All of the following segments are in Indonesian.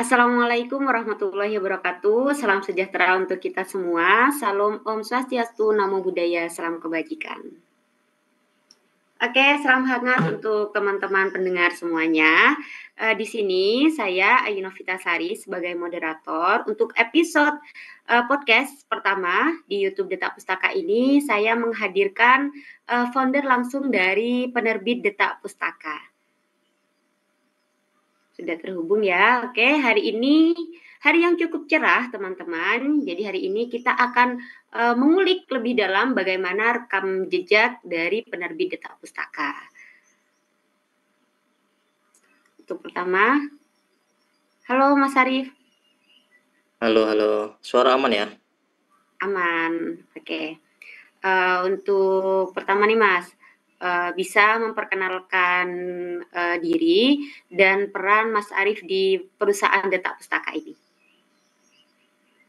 Assalamualaikum warahmatullahi wabarakatuh. Salam sejahtera untuk kita semua. Salam Om Swastiastu, Namo Buddhaya, salam kebajikan. Oke, salam hangat untuk teman-teman pendengar semuanya. Di sini saya Ayu Novitasari sebagai moderator untuk episode podcast pertama di YouTube Detak Pustaka ini. Saya menghadirkan founder langsung dari penerbit Detak Pustaka. Sudah terhubung ya. Oke, hari ini hari yang cukup cerah, teman-teman. Jadi hari ini kita akan mengulik lebih dalam bagaimana rekam jejak dari penerbit Detak Pustaka. Untuk pertama, halo Mas Arif. Halo. Suara aman ya? Aman. Oke. Untuk pertama nih Mas, bisa memperkenalkan diri dan peran Mas Arif di perusahaan Detak Pustaka ini.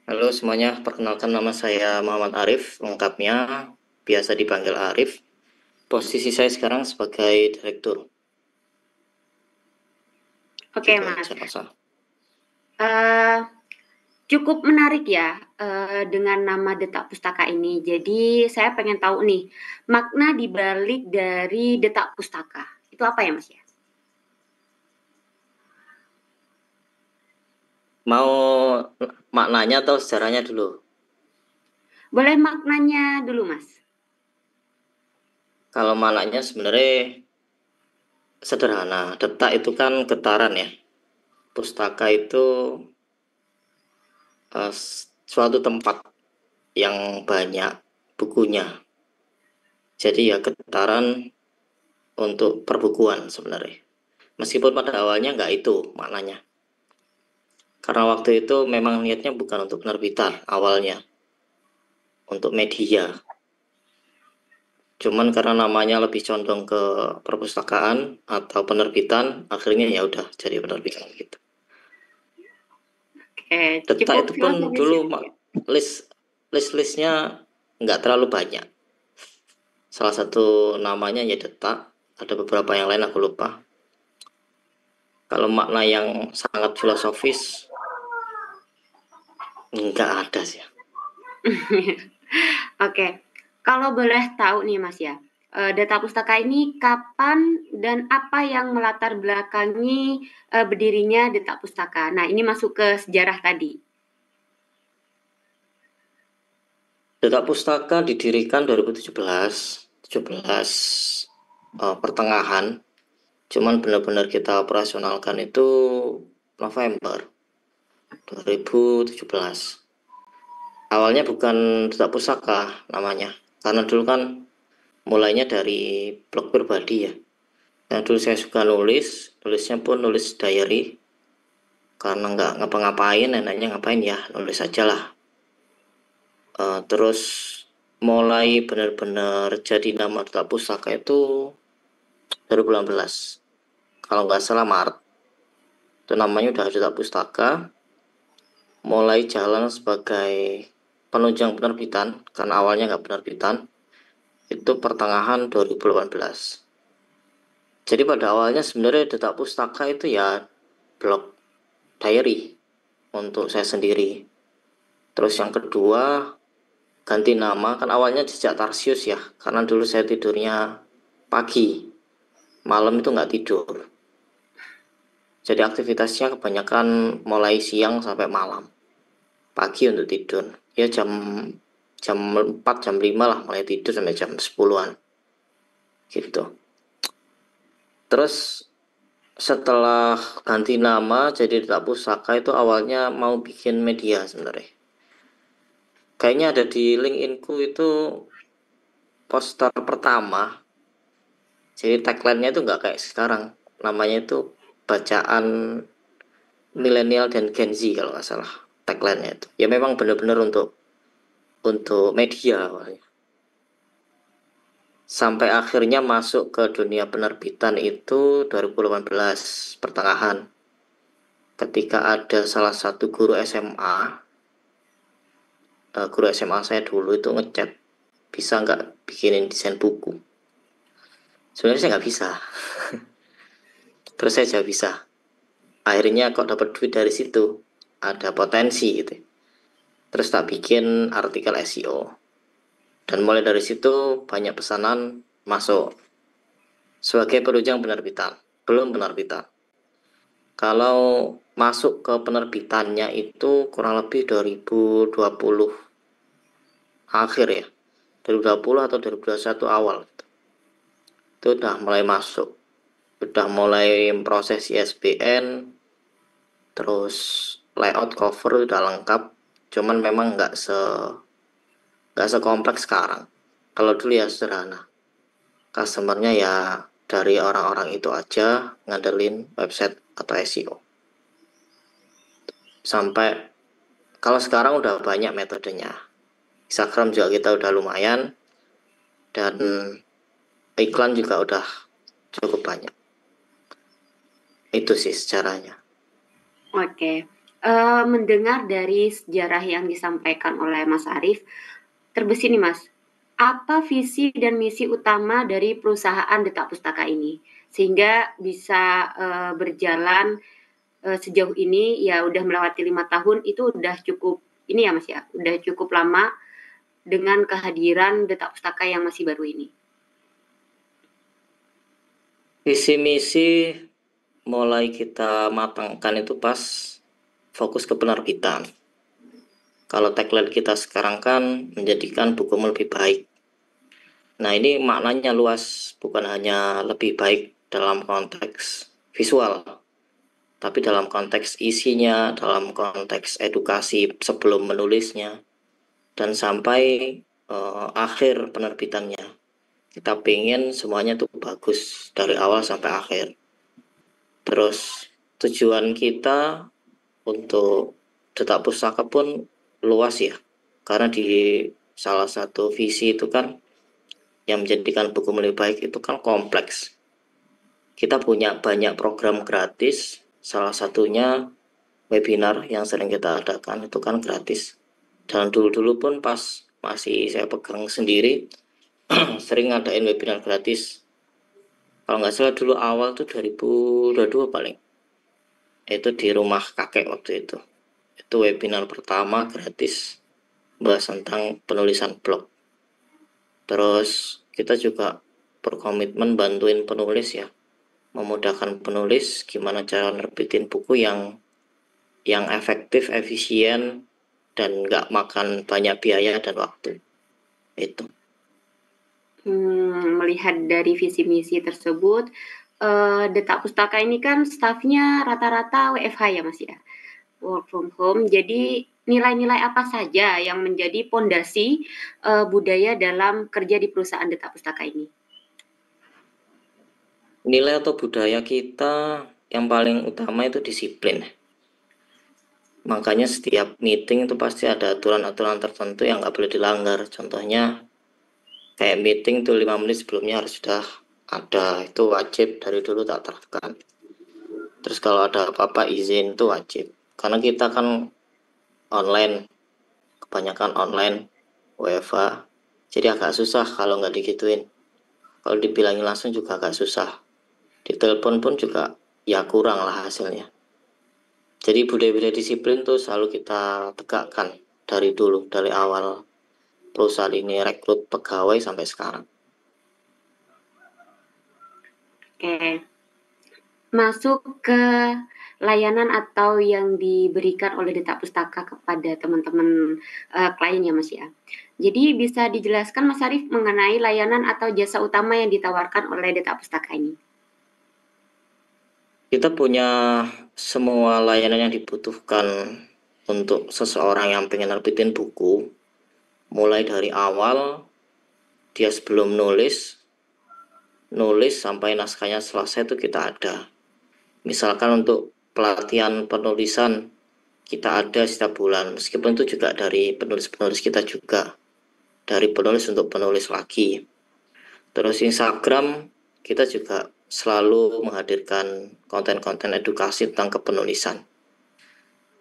Halo semuanya, perkenalkan nama saya Muhammad Arif, lengkapnya biasa dipanggil Arif. Posisi saya sekarang sebagai direktur. Oke Gitu Mas. aja, Cukup menarik ya dengan nama Detak Pustaka ini. Jadi saya pengen tahu nih makna dibalik dari Detak Pustaka itu apa ya Mas ya? Mau maknanya atau sejarahnya dulu? Boleh maknanya dulu Mas. Kalau maknanya sebenarnya sederhana. Detak itu kan getaran ya. Pustaka itu suatu tempat yang banyak bukunya. Jadi ya getaran untuk perbukuan sebenarnya. Meskipun pada awalnya nggak itu maknanya. Karena waktu itu memang niatnya bukan untuk penerbitan awalnya, untuk media. Cuman karena namanya lebih condong ke perpustakaan atau penerbitan, akhirnya ya udah jadi penerbitan gitu. Detak Cukup itu pun filosofis dulu ya. listnya nggak terlalu banyak. Salah satu namanya ya Detak, ada beberapa yang lain aku lupa. Kalau makna yang sangat filosofis nggak ada sih. Oke, kalau boleh tahu nih Mas ya, Detak Pustaka ini kapan dan apa yang melatar belakangi berdirinya Detak Pustaka? Nah ini masuk ke sejarah tadi. Detak Pustaka didirikan 2017 pertengahan. Cuman benar-benar kita operasionalkan itu November 2017. Awalnya bukan Detak Pustaka namanya, karena dulu kan mulainya dari blog pribadi ya. Yang dulu saya suka nulisnya pun nulis diary, karena nggak ngapa-ngapain, enaknya ngapain ya nulis aja lah. Terus mulai benar-benar jadi nama Detak Pustaka itu 2018, kalau nggak salah Maret. Itu namanya udah Detak Pustaka, mulai jalan sebagai penunjang penerbitan, karena awalnya nggak penerbitan, itu pertengahan 2018. Jadi pada awalnya sebenarnya Detak Pustaka itu ya blog diary untuk saya sendiri. Terus yang kedua, ganti nama, kan awalnya Jejak Tarsius ya, karena dulu saya tidurnya pagi, malam itu nggak tidur. Jadi aktivitasnya kebanyakan mulai siang sampai malam. Pagi untuk tidur. Ya jam 4, jam 5 lah mulai tidur sampai jam 10-an. Gitu. Terus setelah ganti nama jadi Detak Pustaka itu awalnya mau bikin media sebenarnya. Kayaknya ada di LinkedIn-ku itu poster pertama. Jadi tagline-nya itu nggak kayak sekarang. Namanya itu bacaan milenial dan Gen Z kalau nggak salah tagline-nya itu. Ya memang benar-benar untuk media awalnya. Sampai akhirnya masuk ke dunia penerbitan itu 2018 pertengahan. Ketika ada salah satu guru SMA, guru SMA saya dulu itu ngechat, bisa nggak bikinin desain buku? Sebenarnya saya nggak bisa. Terus saya jawab bisa. akhirnya kok dapat duit dari situ, ada potensi gitu. Terus tak bikin artikel SEO, dan mulai dari situ banyak pesanan masuk sebagai penunjang penerbitan, belum penerbitan. Kalau masuk ke penerbitannya itu kurang lebih 2020 akhir ya, 2020 atau 2021 awal itu udah mulai masuk, udah mulai proses ISBN, terus layout cover udah lengkap, cuman memang nggak sekompleks sekarang. Kalau dulu ya sederhana, customernya ya dari orang-orang itu aja ngandelin website atau SEO. Sampai kalau sekarang udah banyak metodenya, Instagram juga kita udah lumayan, dan iklan juga udah cukup banyak. Itu sih sejarahnya. Oke. Mendengar dari sejarah yang disampaikan oleh Mas Arif, terbesit nih Mas, apa visi dan misi utama dari perusahaan Detak Pustaka ini sehingga bisa berjalan sejauh ini, ya udah melewati 5 tahun, itu udah cukup ini ya Mas ya, udah cukup lama dengan kehadiran Detak Pustaka yang masih baru ini. Visi misi mulai kita matangkan itu pas fokus ke penerbitan. Kalau tagline kita sekarang kan menjadikan bukumu lebih baik. Nah, ini maknanya luas, bukan hanya lebih baik dalam konteks visual, tapi dalam konteks isinya, dalam konteks edukasi sebelum menulisnya, dan sampai akhir penerbitannya. Kita pengen semuanya tuh bagus dari awal sampai akhir. Terus tujuan kita untuk Detak Pustaka pun luas ya, karena di salah satu visi itu kan yang menjadikan buku lebih baik itu kan kompleks. Kita punya banyak program gratis, salah satunya webinar yang sering kita adakan itu kan gratis. Dan dulu-dulu pun pas masih saya pegang sendiri sering ngadain webinar gratis. Kalau nggak salah dulu awal tuh 2022 paling, itu di rumah kakek waktu itu webinar pertama gratis bahas tentang penulisan blog. Terus kita juga berkomitmen bantuin penulis ya, memudahkan penulis gimana cara nerbitin buku yang efektif, efisien, dan nggak makan banyak biaya dan waktu. Itu. Melihat dari visi misi tersebut, Detak Pustaka ini kan stafnya rata-rata WFH ya Mas ya, work from home. Jadi nilai-nilai apa saja yang menjadi pondasi budaya dalam kerja di perusahaan Detak Pustaka ini? Nilai atau budaya kita yang paling utama itu disiplin. Makanya setiap meeting itu pasti ada aturan-aturan tertentu yang nggak boleh dilanggar. Contohnya kayak meeting tuh 5 menit sebelumnya harus sudah ada, itu wajib dari dulu tak terapkan. Terus kalau ada apa-apa izin itu wajib, karena kita kan online, kebanyakan online WFH, jadi agak susah kalau nggak digituin. Kalau dibilangin langsung juga agak susah, ditelepon pun juga ya kurang lah hasilnya. Jadi budaya-budaya disiplin tuh selalu kita tegakkan dari dulu, dari awal perusahaan ini rekrut pegawai sampai sekarang. Oke. Masuk ke layanan atau yang diberikan oleh Detak Pustaka kepada teman-teman klien ya Mas ya. Jadi bisa dijelaskan Mas Arif mengenai layanan atau jasa utama yang ditawarkan oleh Detak Pustaka ini? Kita punya semua layanan yang dibutuhkan untuk seseorang yang pengen nerbitin buku, mulai dari awal dia sebelum nulis sampai naskahnya selesai itu kita ada. Misalkan untuk pelatihan penulisan kita ada setiap bulan, meskipun itu juga dari penulis-penulis kita juga, dari penulis untuk penulis lagi. Terus Instagram kita juga selalu menghadirkan konten-konten edukasi tentang kepenulisan.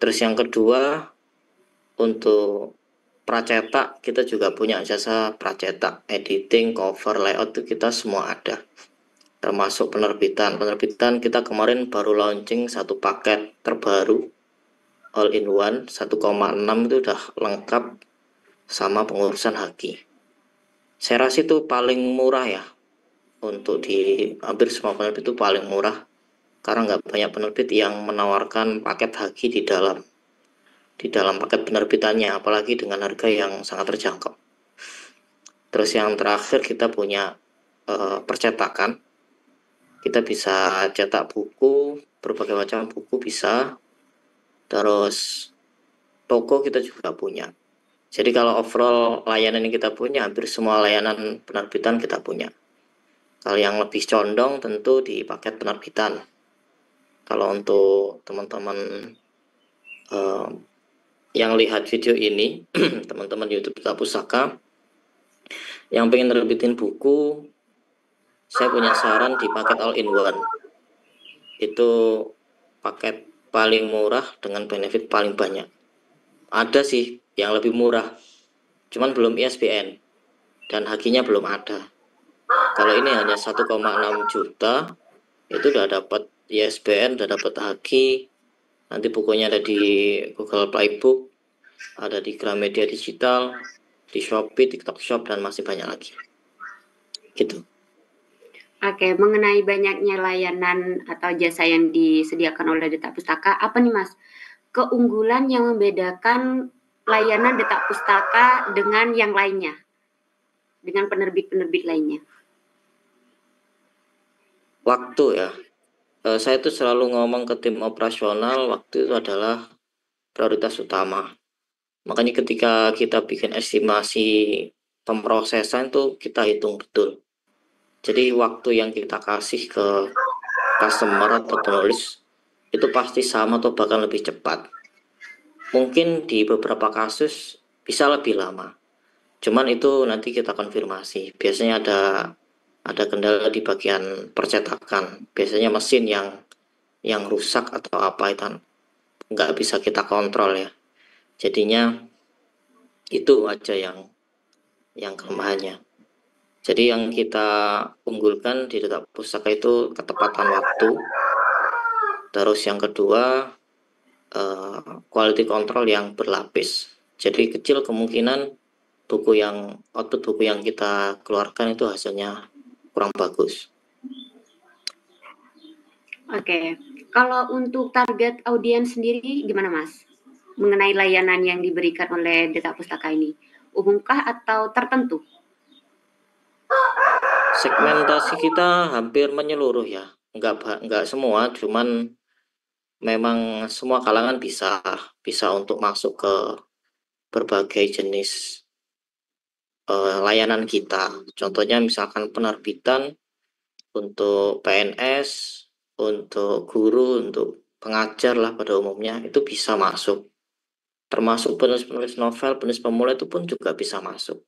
Terus yang kedua, untuk pracetak kita juga punya jasa pracetak, editing, cover, layout itu kita semua ada. termasuk penerbitan. Penerbitan kita kemarin baru launching satu paket terbaru all in one 1,6 itu udah lengkap sama pengurusan haki. Saya rasa itu paling murah ya, untuk di hampir semua penerbit itu paling murah, karena nggak banyak penerbit yang menawarkan paket haki di dalam paket penerbitannya, apalagi dengan harga yang sangat terjangkau. Terus yang terakhir kita punya percetakan. Kita bisa cetak buku, berbagai macam buku bisa. Terus toko kita juga punya. Jadi kalau overall layanan yang kita punya, hampir semua layanan penerbitan kita punya. Kalau yang lebih condong tentu di paket penerbitan. Kalau untuk teman-teman yang lihat video ini, teman-teman YouTube Duta Pustaka yang pengen nerbitin buku, saya punya saran di paket all in one. Itu paket paling murah dengan benefit paling banyak. Ada sih yang lebih murah, cuman belum ISBN dan hakinya belum ada. Kalau ini hanya 1,6 juta, itu udah dapat ISBN, udah dapat haki. Nanti bukunya ada di Google Playbook, ada di Gramedia Digital, di Shopee, TikTok Shop, dan masih banyak lagi. Gitu. Oke, mengenai banyaknya layanan atau jasa yang disediakan oleh Duta Pustaka, apa nih Mas keunggulan yang membedakan layanan Duta Pustaka dengan yang lainnya, dengan penerbit-penerbit lainnya? Waktu ya. Saya tuh selalu ngomong ke tim operasional, waktu itu adalah prioritas utama. Makanya ketika kita bikin estimasi pemrosesan itu kita hitung betul. Jadi waktu yang kita kasih ke customer atau penulis itu pasti sama atau bahkan lebih cepat. Mungkin di beberapa kasus bisa lebih lama. Cuman itu nanti kita konfirmasi. Biasanya ada kendala di bagian percetakan. Biasanya mesin yang rusak atau apa itu nggak bisa kita kontrol ya. Jadinya itu aja yang kelemahannya. Jadi yang kita unggulkan di Duta Pustaka itu ketepatan waktu. Terus yang kedua, quality control yang berlapis. Jadi kecil kemungkinan output buku yang kita keluarkan itu hasilnya kurang bagus. Oke, kalau untuk target audiens sendiri gimana Mas? Mengenai layanan yang diberikan oleh Duta Pustaka ini, umumkah atau tertentu? Segmentasi kita hampir menyeluruh ya, nggak semua, cuman memang semua kalangan bisa untuk masuk ke berbagai jenis layanan kita. Contohnya misalkan penerbitan untuk PNS, untuk guru, untuk pengajar lah pada umumnya itu bisa masuk. Termasuk penulis-penulis novel, penulis pemula itu pun juga bisa masuk.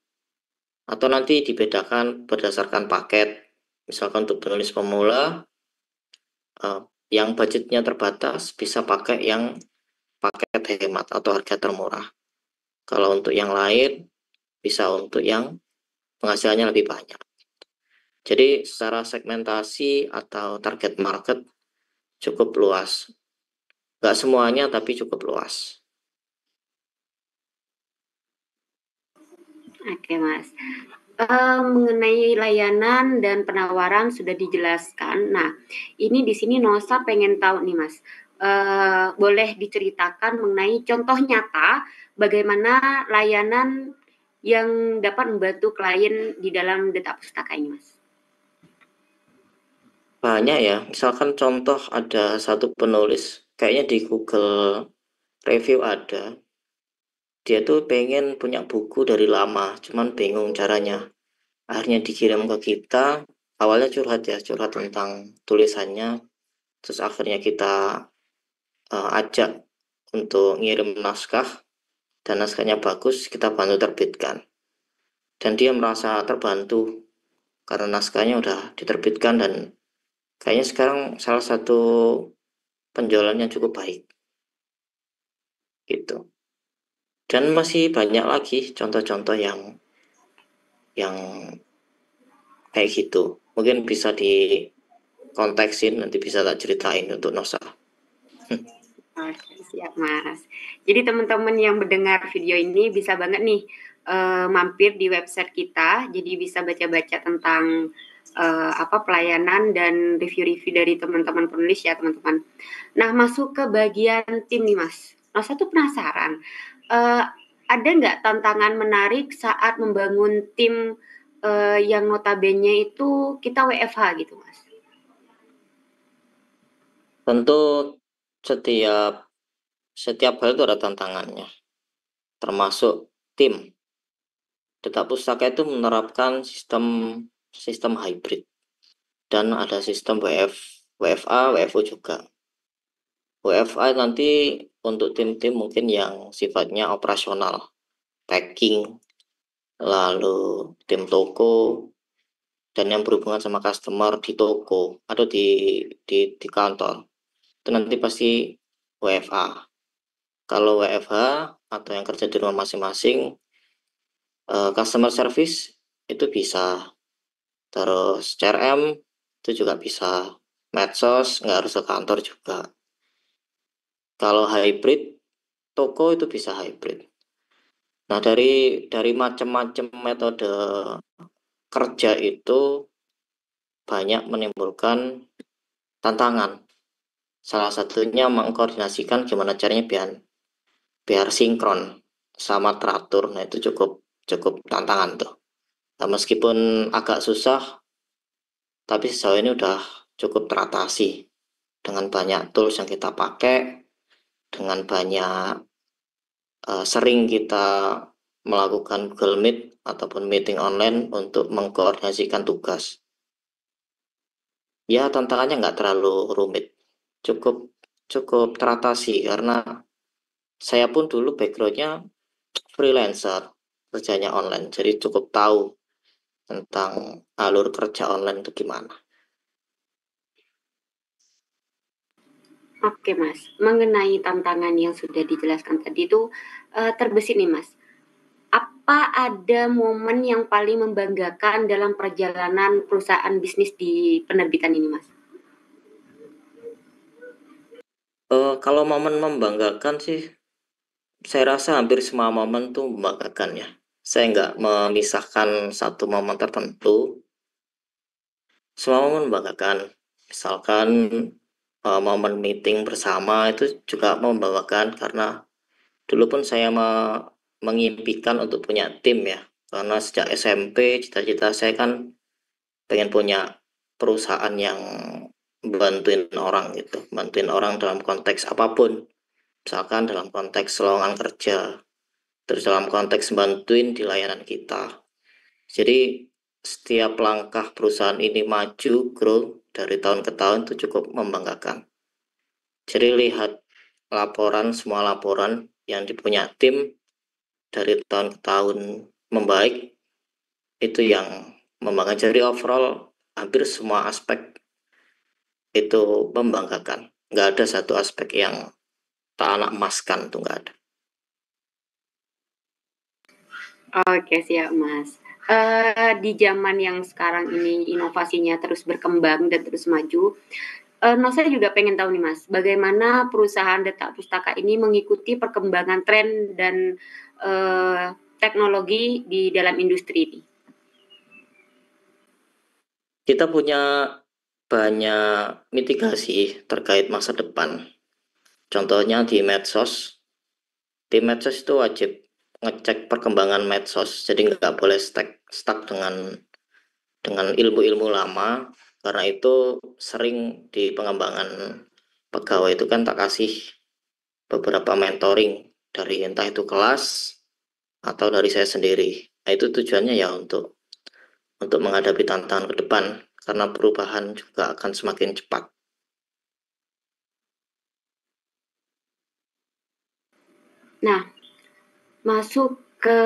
Atau nanti dibedakan berdasarkan paket. Misalkan untuk penulis pemula yang budgetnya terbatas bisa pakai yang paket hemat atau harga termurah. Kalau untuk yang lain bisa untuk yang penghasilannya lebih banyak. Jadi secara segmentasi atau target market cukup luas. Nggak semuanya tapi cukup luas. Oke Mas. Mengenai layanan dan penawaran sudah dijelaskan. Nah, ini di sini Nosa pengen tahu nih Mas, boleh diceritakan mengenai contoh nyata bagaimana layanan yang dapat membantu klien di dalam Duta Pustaka ini Mas? Banyak ya, misalkan contoh ada satu penulis, kayaknya di Google Review ada, dia tuh pengen punya buku dari lama, cuman bingung caranya. Akhirnya dikirim ke kita, awalnya curhat tentang tulisannya, terus akhirnya kita ajak untuk ngirim naskah, dan naskahnya bagus, kita bantu terbitkan. Dan dia merasa terbantu, karena naskahnya udah diterbitkan, dan kayaknya sekarang salah satu penjualan yang cukup baik. Gitu. Dan masih banyak lagi contoh-contoh yang kayak gitu. Mungkin bisa konteksin, nanti bisa tak ceritain untuk Nosa. Oke, siap Mas. Jadi teman-teman yang mendengar video ini bisa banget nih mampir di website kita, jadi bisa baca-baca tentang pelayanan dan review-review dari teman-teman penulis ya teman-teman. Nah, masuk ke bagian tim nih Mas. Nosa tuh penasaran, ada nggak tantangan menarik saat membangun tim yang notabene itu kita WFH gitu Mas? Tentu setiap hal itu ada tantangannya, termasuk tim. Duta Pustaka itu menerapkan sistem hybrid dan ada sistem WFA, WFO juga. WFA nanti untuk tim-tim mungkin yang sifatnya operasional, packing, lalu tim toko, dan yang berhubungan sama customer di toko atau di kantor. Itu nanti pasti WFA. Kalau WFH atau yang kerja di rumah masing-masing, customer service itu bisa, terus CRM itu juga bisa, medsos nggak harus ke kantor juga. Kalau hybrid, toko itu bisa hybrid. Nah, dari macam-macam metode kerja itu banyak menimbulkan tantangan. Salah satunya mengkoordinasikan gimana caranya biar sinkron sama teratur. Nah, itu cukup tantangan tuh. Nah, meskipun agak susah, tapi sejauh ini udah cukup teratasi dengan banyak tools yang kita pakai, dengan banyak sering kita melakukan Google Meet ataupun meeting online untuk mengkoordinasikan tugas. Ya, tantangannya nggak terlalu rumit, cukup teratasi karena saya pun dulu backgroundnya freelancer, kerjanya online, jadi cukup tahu tentang alur kerja online itu gimana. Oke Mas, mengenai tantangan yang sudah dijelaskan tadi itu terbesit nih Mas. Apa ada momen yang paling membanggakan dalam perjalanan perusahaan bisnis di penerbitan ini Mas? Kalau momen membanggakan sih, saya rasa hampir semua momen tuh membanggakan ya. Saya nggak memisahkan satu momen tertentu. Semua momen membanggakan. Misalkan momen meeting bersama itu juga membanggakan karena dulu pun saya mengimpikan untuk punya tim ya. Karena sejak SMP cita-cita saya kan pengen punya perusahaan yang bantuin orang gitu, bantuin orang dalam konteks apapun. Misalkan dalam konteks lowongan kerja, terus dalam konteks bantuin di layanan kita. Jadi setiap langkah perusahaan ini maju, grow dari tahun ke tahun itu cukup membanggakan. Jadi lihat semua laporan yang dipunya tim dari tahun ke tahun membaik, itu yang membanggakan. Jadi overall hampir semua aspek itu membanggakan. Nggak ada satu aspek yang tak anak emaskan, tuh nggak ada. Oke siap Mas. Di zaman yang sekarang ini inovasinya terus berkembang dan terus maju, saya juga pengen tahu nih Mas, bagaimana perusahaan Detak Pustaka ini mengikuti perkembangan tren dan teknologi di dalam industri ini? Kita punya banyak mitigasi terkait masa depan. Contohnya di medsos. Di medsos itu wajib ngecek perkembangan medsos, jadi nggak boleh stuck dengan ilmu-ilmu lama, karena itu sering di pengembangan pegawai itu kan tak kasih beberapa mentoring dari entah itu kelas atau dari saya sendiri. Nah, itu tujuannya ya untuk menghadapi tantangan ke depan, karena perubahan juga akan semakin cepat. Nah, masuk ke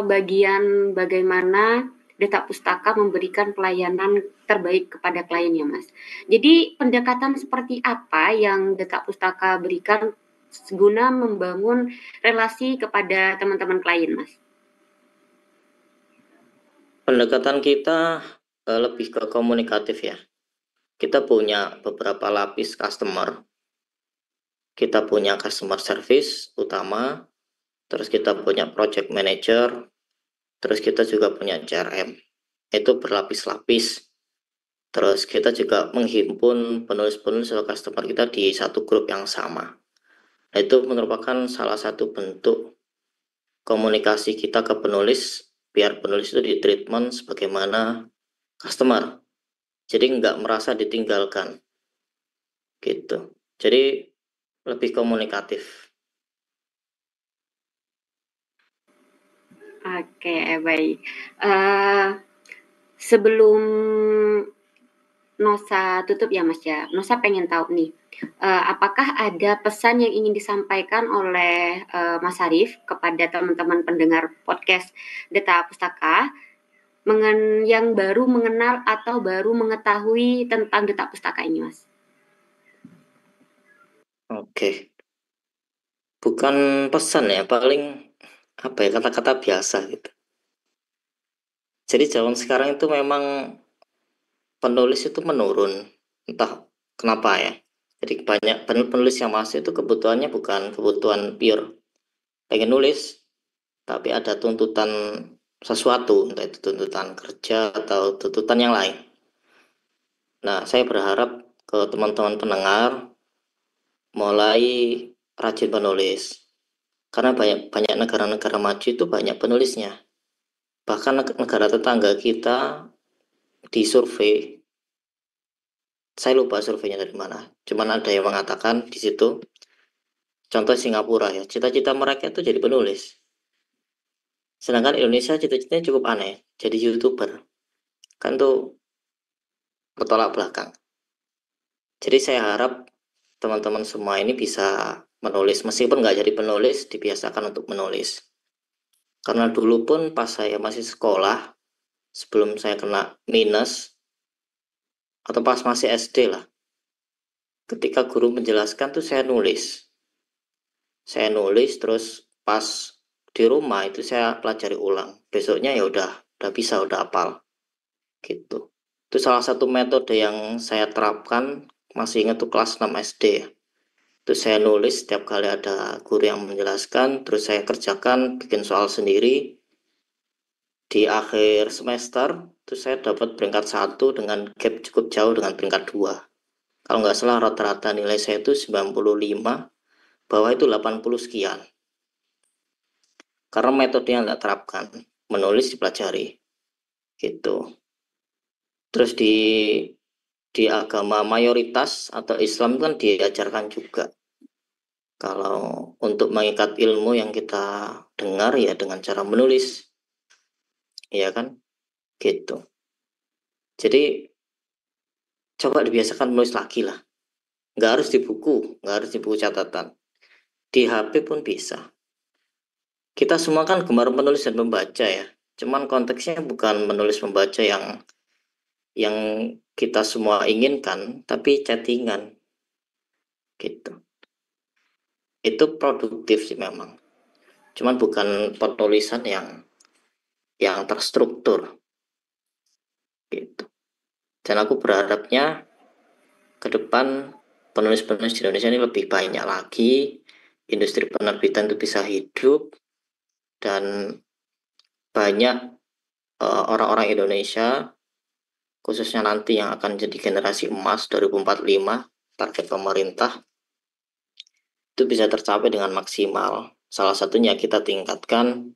bagian bagaimana Detak Pustaka memberikan pelayanan terbaik kepada klien ya Mas. Jadi pendekatan seperti apa yang Detak Pustaka berikan guna membangun relasi kepada teman-teman klien Mas? Pendekatan kita lebih ke komunikatif ya. kita punya beberapa lapis customer. Kita punya customer service utama, terus kita punya project manager, terus kita juga punya CRM. Itu berlapis-lapis. Terus kita juga menghimpun penulis-penulis atau customer kita di satu grup yang sama. Itu merupakan salah satu bentuk komunikasi kita ke penulis, biar penulis itu ditreatment sebagaimana customer. Jadi nggak merasa ditinggalkan. Gitu. Jadi lebih komunikatif. Oke, baik. Sebelum Nosa tutup ya Mas ya, Nosa pengen tahu nih, apakah ada pesan yang ingin disampaikan oleh Mas Arif kepada teman-teman pendengar podcast Deta Pustaka yang baru mengenal atau baru mengetahui tentang Deta Pustaka ini, Mas? Oke. Bukan pesan ya, paling apa ya, kata-kata biasa gitu. Jadi zaman sekarang itu memang penulis itu menurun, entah kenapa ya. Jadi banyak penulis yang masuk itu kebutuhannya bukan kebutuhan pure pengen nulis, tapi ada tuntutan sesuatu, entah itu tuntutan kerja atau tuntutan yang lain. Nah, saya berharap ke teman-teman pendengar mulai rajin penulis, karena banyak negara-negara maju itu banyak penulisnya. Bahkan negara tetangga kita di survei, saya lupa surveinya dari mana, cuman ada yang mengatakan di situ, contoh Singapura ya, cita-cita mereka itu jadi penulis. Sedangkan Indonesia cita-citanya cukup aneh, jadi YouTuber. Kan tuh bertolak belakang. Jadi saya harap teman-teman semua ini bisa menulis, meskipun nggak jadi penulis, dibiasakan untuk menulis. Karena dulu pun pas saya masih sekolah, sebelum saya kena minus, atau pas masih SD lah, ketika guru menjelaskan tuh saya nulis. Saya nulis terus pas di rumah itu saya pelajari ulang. Besoknya ya udah bisa, udah hafal. Gitu. Itu salah satu metode yang saya terapkan, masih ingat tuh kelas 6 SD. Terus saya nulis setiap kali ada guru yang menjelaskan, terus saya kerjakan, bikin soal sendiri. Di akhir semester, terus saya dapat peringkat 1 dengan gap cukup jauh dengan peringkat 2. Kalau nggak salah rata-rata nilai saya itu 95, bawah itu 80 sekian. Karena metode yang nggak terapkan, menulis dipelajari. Gitu. Terus di agama mayoritas atau Islam kan diajarkan juga. Kalau untuk mengikat ilmu yang kita dengar ya dengan cara menulis. Iya kan? Gitu. Jadi coba dibiasakan menulis lagi lah. Nggak harus di buku, nggak harus di buku catatan. Di HP pun bisa. Kita semua kan gemar menulis dan membaca ya. Cuman konteksnya bukan menulis membaca yang kita semua inginkan, tapi chattingan. Gitu. Itu produktif sih memang. Cuman bukan penulisan yang terstruktur. Gitu. Dan aku berharapnya ke depan penulis-penulis di Indonesia ini lebih banyak lagi, industri penerbitan itu bisa hidup, dan banyak orang-orang Indonesia, khususnya nanti yang akan jadi generasi emas 2045, target pemerintah, itu bisa tercapai dengan maksimal. Salah satunya kita tingkatkan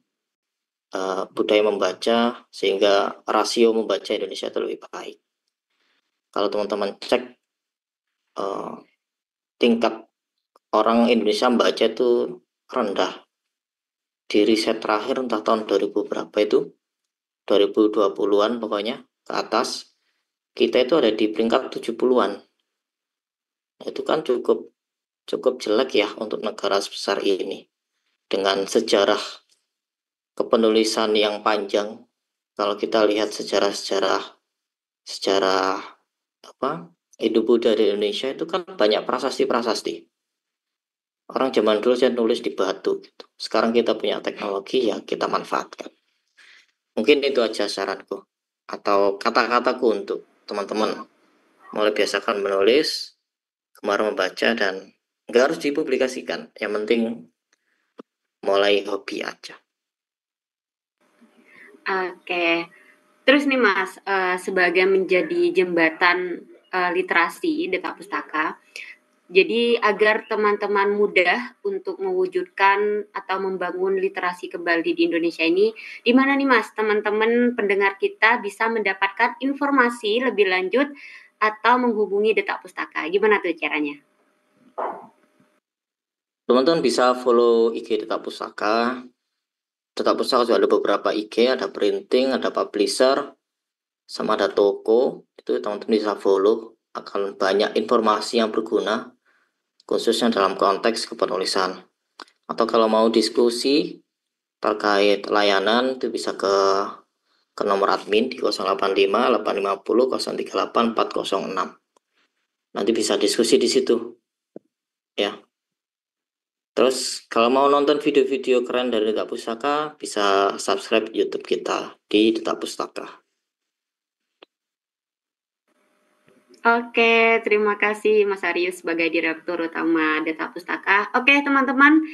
budaya membaca, sehingga rasio membaca Indonesia itu lebih baik. Kalau teman-teman cek tingkat orang Indonesia membaca itu rendah. Di riset terakhir entah tahun 2000 berapa itu, 2020-an pokoknya ke atas, kita itu ada di peringkat 70-an. Itu kan cukup jelek ya untuk negara sebesar ini, dengan sejarah kepenulisan yang panjang. Kalau kita lihat sejarah apa hidup Buddha di Indonesia itu kan banyak prasasti-prasasti. Orang zaman dulu saya nulis di batu gitu. Sekarang kita punya teknologi ya kita manfaatkan. Mungkin itu aja saranku atau kata-kataku untuk teman-teman. mulai biasakan menulis, gemar membaca, dan nggak harus dipublikasikan. Yang penting mulai hobi aja. Oke. Terus nih Mas, sebagai menjadi jembatan literasi Duta Pustaka, jadi agar teman-teman mudah untuk mewujudkan atau membangun literasi kembali di Indonesia ini, di mana nih Mas teman-teman pendengar kita bisa mendapatkan informasi lebih lanjut atau menghubungi Duta Pustaka? Gimana tuh caranya? Teman-teman bisa follow IG Duta Pustaka. Duta Pustaka juga ada beberapa IG, ada printing, ada publisher, sama ada toko. Itu teman-teman bisa follow. Akan banyak informasi yang berguna, khususnya dalam konteks kepenulisan. Atau kalau mau diskusi terkait layanan, itu bisa ke nomor admin di 085 850 038 406. Nanti bisa diskusi di situ ya. Terus kalau mau nonton video-video keren dari Duta Pustaka, bisa subscribe YouTube kita di Duta Pustaka. Oke, terima kasih Mas Arius sebagai Direktur Utama Duta Pustaka. Oke, teman-teman,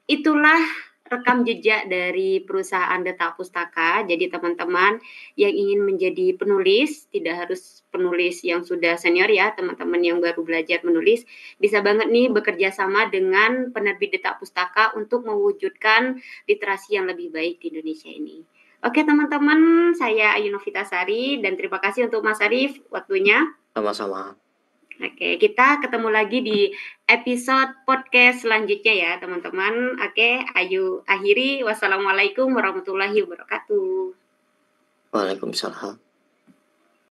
itulah rekam jejak dari perusahaan Duta Pustaka. Jadi teman-teman yang ingin menjadi penulis, tidak harus penulis yang sudah senior ya, teman-teman yang baru belajar menulis, bisa banget nih bekerja sama dengan penerbit Duta Pustaka untuk mewujudkan literasi yang lebih baik di Indonesia ini. Oke teman-teman, saya Ayu Novitasari dan terima kasih untuk Mas Arif waktunya. Sama-sama. Oke, kita ketemu lagi di episode podcast selanjutnya ya, teman-teman. Oke, ayo akhiri. Wassalamualaikum warahmatullahi wabarakatuh. Waalaikumsalam.